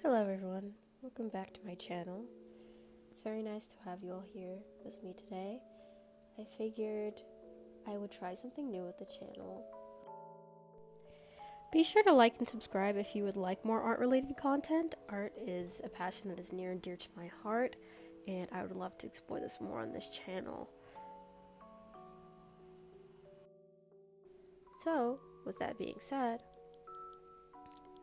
Hello everyone, welcome back to my channel. It's very nice to have you all here with me today. I figured I would try something new with the channel. Be sure to like and subscribe if you would like more art related content. Art is a passion that is near and dear to my heart, and I would love to explore this more on this channel. So, with that being said,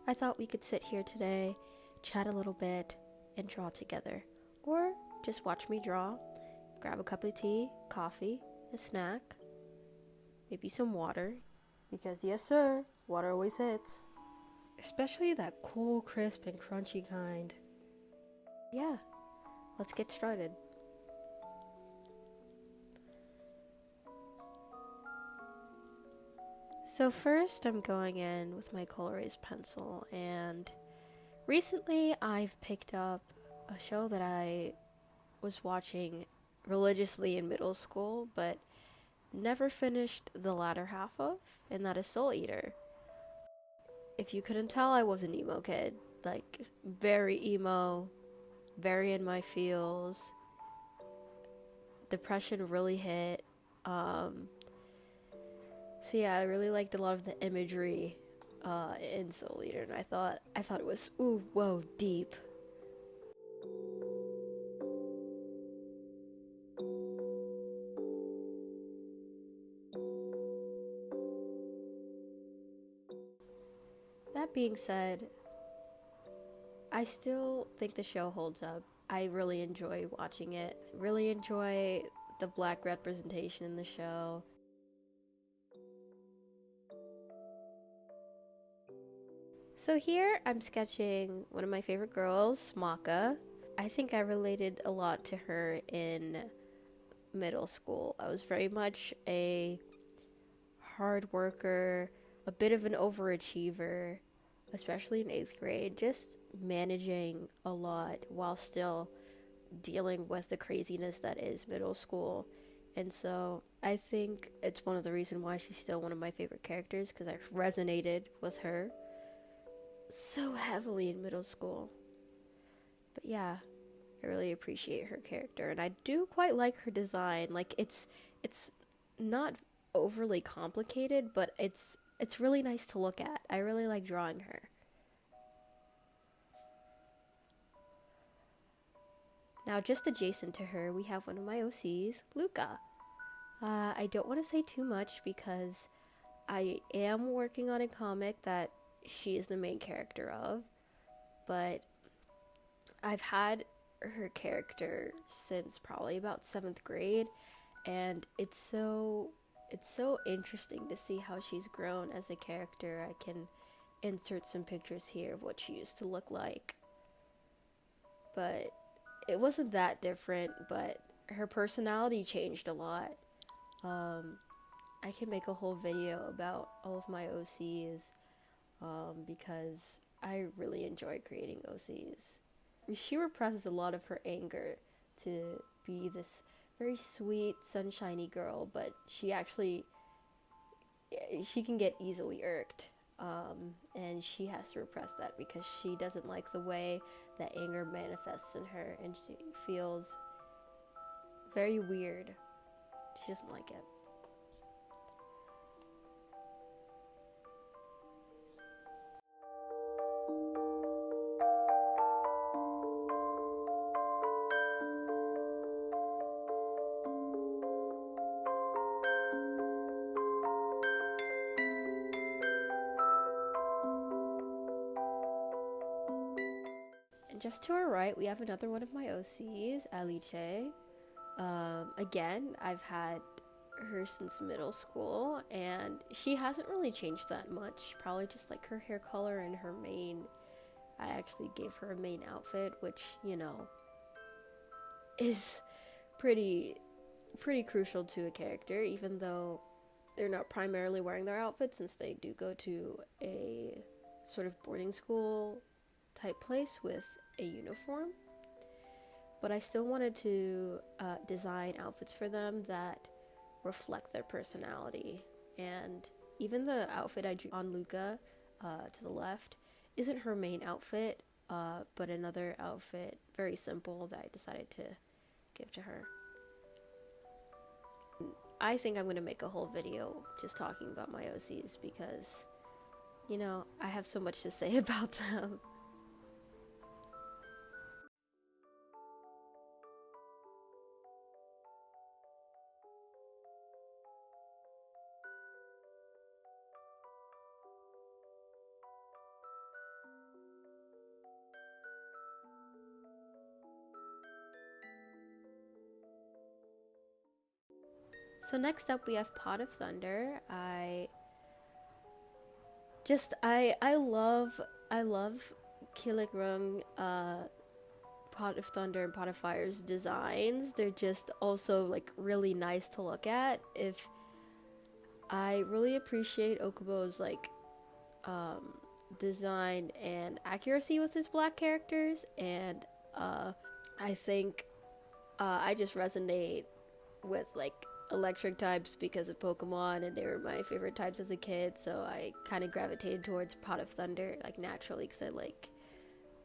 I thought we could sit here today, chat a little bit, and draw together. Or just watch me draw, grab a cup of tea, coffee, a snack, maybe some water, because yes sir, water always hits. Especially that cool, crisp, and crunchy kind. Yeah, let's get started. So first I'm going in with my color-raised pencil, and recently I've picked up a show that I was watching religiously in middle school, but never finished the latter half of, and that is Soul Eater. If you couldn't tell, I was an emo kid. Like, very emo, very in my feels. Depression really hit. So yeah, I really liked a lot of the imagery in Soul Eater, and I thought it was, ooh, whoa, deep. That being said, I still think the show holds up. I really enjoy watching it. Really enjoy the black representation in the show. So here I'm sketching one of my favorite girls, Maka. I think I related a lot to her in middle school. I was very much a hard worker, a bit of an overachiever, especially in 8th grade, just managing a lot while still dealing with the craziness that is middle school. And so I think it's one of the reasons why she's still one of my favorite characters, because I resonated with her so heavily in middle school. But yeah, I really appreciate her character, and I do quite like her design. Like, it's not overly complicated, but it's really nice to look at. I really like drawing her. Now, just adjacent to her, we have one of my OCs, Luca. I don't want to say too much because I am working on a comic that she is the main character of, but I've had her character since probably about 7th grade, and it's so interesting to see how she's grown as a character. I can insert some pictures here of what she used to look like, but it wasn't that different, but her personality changed a lot. I can make a whole video about all of my OCs because I really enjoy creating OCs. She represses a lot of her anger to be this very sweet, sunshiny girl, but she can get easily irked, and she has to repress that because she doesn't like the way that anger manifests in her, and she feels very weird. She doesn't like it. Just to our right, we have another one of my OCs, Alicia. Again, I've had her since middle school, and she hasn't really changed that much. Probably just like her hair color and her mane. I actually gave her a main outfit, which, you know, is pretty crucial to a character, even though they're not primarily wearing their outfits, since they do go to a sort of boarding school type place with a uniform. But I still wanted to design outfits for them that reflect their personality. And even the outfit I drew on Luca to the left isn't her main outfit. but another outfit, very simple, that I decided to give to her. I think I'm going to make a whole video just talking about my OCs because, you know, I have so much to say about them. So next up we have Pot of Thunder. I love Kilik Pot of Thunder and Pot of Fire's designs. They're just also like really nice to look at. I really appreciate Okubo's like design and accuracy with his black characters, and I think I just resonate with like electric types because of Pokemon, and they were my favorite types as a kid, so I kind of gravitated towards Pot of Thunder like naturally because I like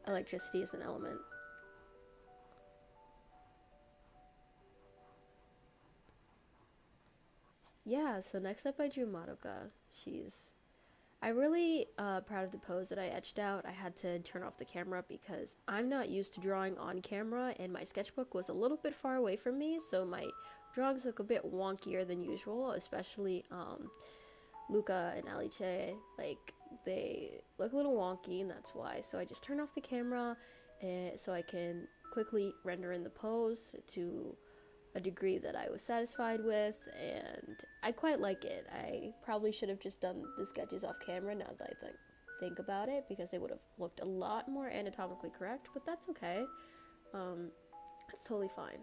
electricity as an element. Yeah, so next up I drew Madoka. I'm really proud of the pose that I etched out. I had to turn off the camera because I'm not used to drawing on camera, and my sketchbook was a little bit far away from me, so my drawings look a bit wonkier than usual, especially Luca and Alicia. Like, they look a little wonky, and that's why. So I just turned off the camera so I can quickly render in the pose to a degree that I was satisfied with, and I quite like it. I probably should have just done the sketches off camera now that I think about it, because they would have looked a lot more anatomically correct, but that's okay. It's totally fine.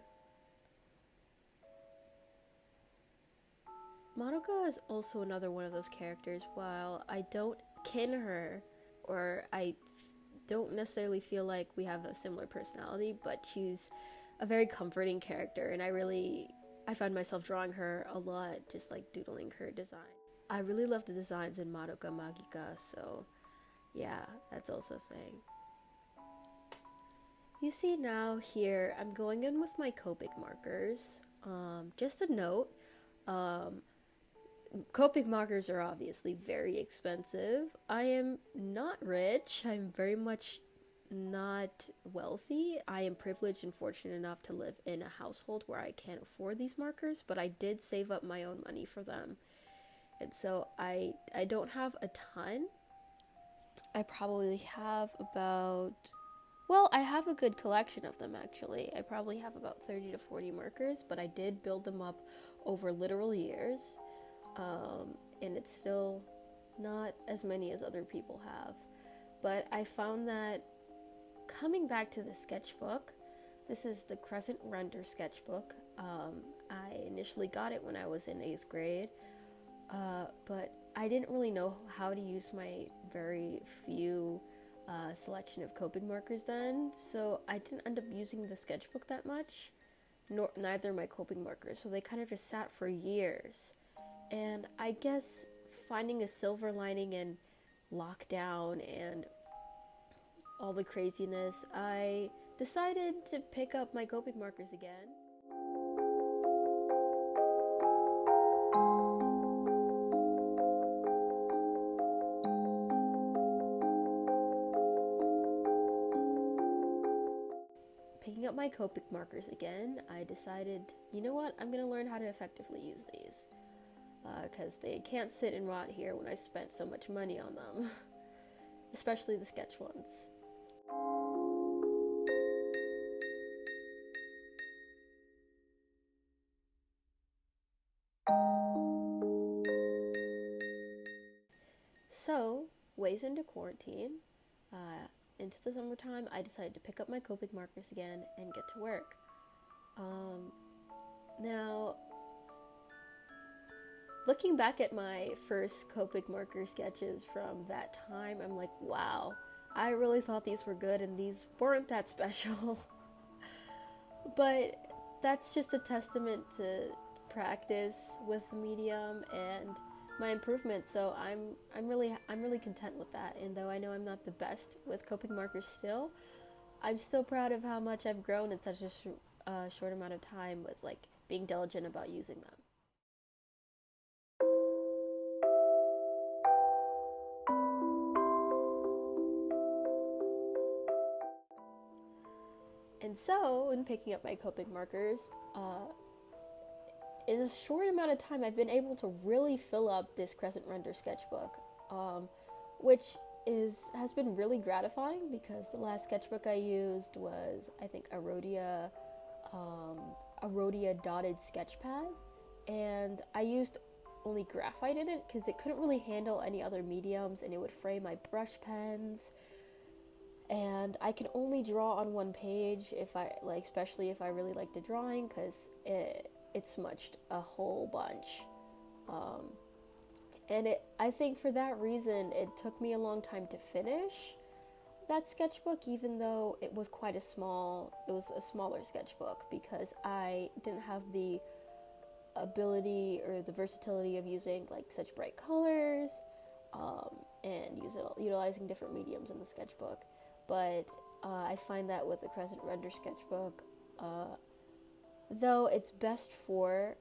Madoka is also another one of those characters. While I don't kin her, or I don't necessarily feel like we have a similar personality, but she's a very comforting character, and I found myself drawing her a lot, just like doodling her design. I really love the designs in Madoka Magica, so yeah, that's also a thing. You see now here, I'm going in with my Copic markers. Just a note, Copic markers are obviously very expensive. I am not rich. I'm very much not wealthy. I am privileged and fortunate enough to live in a household where I can't afford these markers, but I did save up my own money for them. And so I don't have a ton. I probably have I have a good collection of them actually. I probably have about 30 to 40 markers, but I did build them up over literal years. And it's still not as many as other people have. But I found that coming back to the sketchbook, this is the Crescent Rendr sketchbook. I initially got it when I was in 8th grade, but I didn't really know how to use my very few selection of Copic markers then, so I didn't end up using the sketchbook that much, neither my Copic markers, so they kind of just sat for years. And I guess finding a silver lining in lockdown and all the craziness, I decided to pick up my Copic markers again. Picking up my Copic markers again, I decided, you know what, I'm going to learn how to effectively use these. Because they can't sit and rot here when I spent so much money on them. Especially the sketch ones. So, ways into quarantine, into the summertime, I decided to pick up my Copic markers again and get to work. Now, looking back at my first Copic marker sketches from that time, I'm like, wow, I really thought these were good and these weren't that special. But that's just a testament to practice with the medium and my improvement. So I'm really content with that. And though I know I'm not the best with Copic markers still, I'm still proud of how much I've grown in such a short amount of time with like being diligent about using them. And so, in picking up my Copic markers, in a short amount of time, I've been able to really fill up this crescent rendr sketchbook, which has been really gratifying because the last sketchbook I used was, I think, a Rhodia dotted sketch pad, and I used only graphite in it because it couldn't really handle any other mediums, and it would fray my brush pens. And I can only draw on one page if I like, especially if I really like the drawing, because it smudged a whole bunch. And I think for that reason, it took me a long time to finish that sketchbook, even though it was a smaller sketchbook, because I didn't have the ability or the versatility of using like such bright colors, and utilizing different mediums in the sketchbook. But I find that with the crescent rendr sketchbook, though it's best for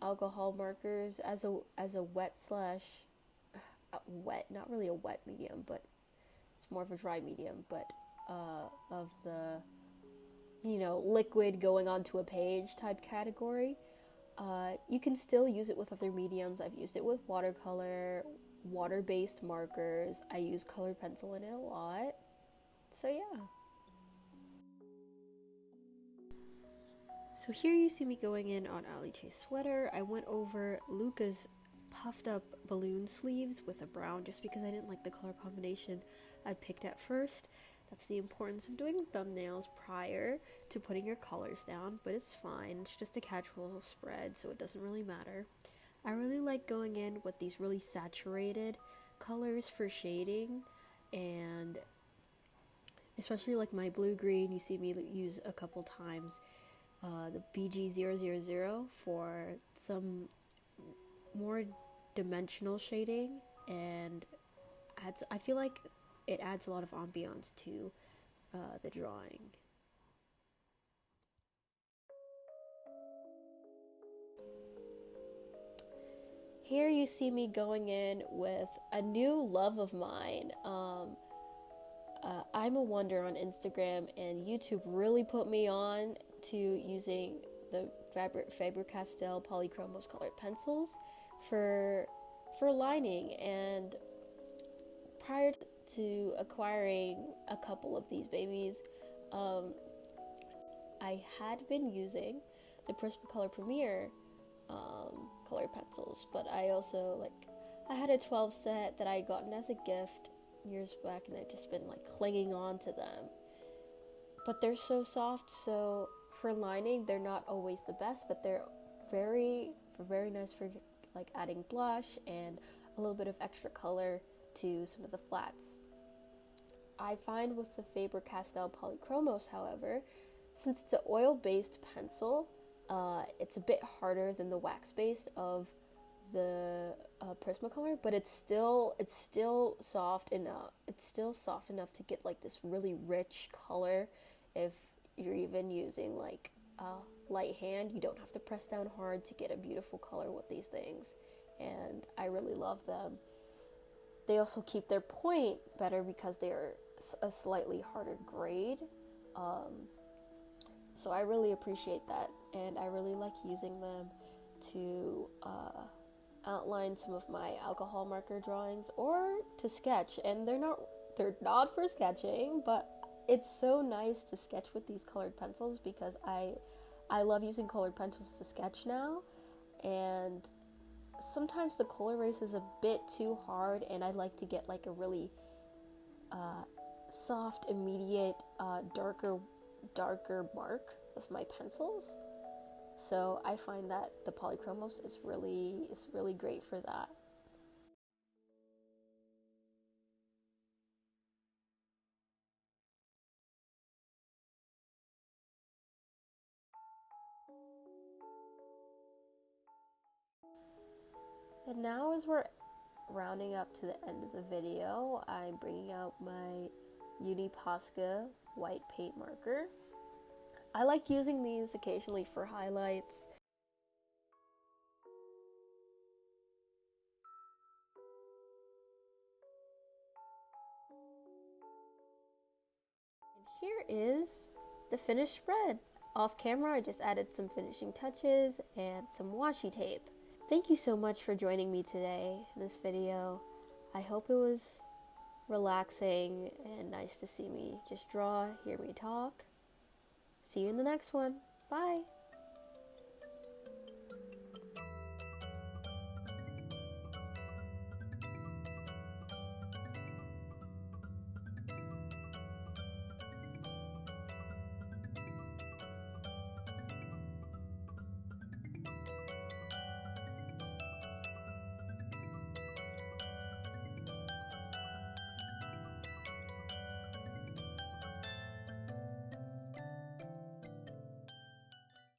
alcohol markers as a wet, not really a wet medium, but it's more of a dry medium, but of the liquid going onto a page type category. You can still use it with other mediums. I've used it with watercolor, water-based markers. I use colored pencil in it a lot. So yeah. So here you see me going in on Alicia's sweater. I went over Luca's puffed up balloon sleeves with a brown just because I didn't like the color combination I picked at first. That's the importance of doing thumbnails prior to putting your colors down, but it's fine. It's just a casual spread, so it doesn't really matter. I really like going in with these really saturated colors for shading, and especially like my blue-green, you see me use a couple times the BG000 for some more dimensional shading, and I feel like it adds a lot of ambiance to the drawing. Here you see me going in with a new love of mine. I'm a Wonder on Instagram, and YouTube really put me on to using the Faber Castell polychromos colored pencils for lining. And prior to acquiring a couple of these babies, I had been using the Prismacolor Premier colored pencils, but I also I had a 12 set that I had gotten as a gift years back, and I've just been clinging on to them. But they're so soft, so for lining they're not always the best, but they're very nice for adding blush and a little bit of extra color to some of the flats. I find with the Faber Castell polychromos, however, since it's an oil-based pencil, it's a bit harder than the wax-based of the Prismacolor, but it's still soft enough. It's still soft enough to get this really rich color. If you're even using light hand, you don't have to press down hard to get a beautiful color with these things, and I really love them. They also keep their point better because they're a slightly harder grade. So I really appreciate that, and I really like using them to outline some of my alcohol marker drawings or to sketch. And they're not for sketching, but it's so nice to sketch with these colored pencils because I love using colored pencils to sketch now, and sometimes the color erase is a bit too hard, and I like to get a really soft, immediate, darker mark with my pencils. So I find that the polychromos is really great for that. And now as we're rounding up to the end of the video, I'm bringing out my Uni Posca white paint marker. I like using these occasionally for highlights. And here is the finished spread. Off camera, I just added some finishing touches and some washi tape. Thank you so much for joining me today in this video. I hope it was relaxing and nice to see me just draw, hear me talk. See you in the next one. Bye!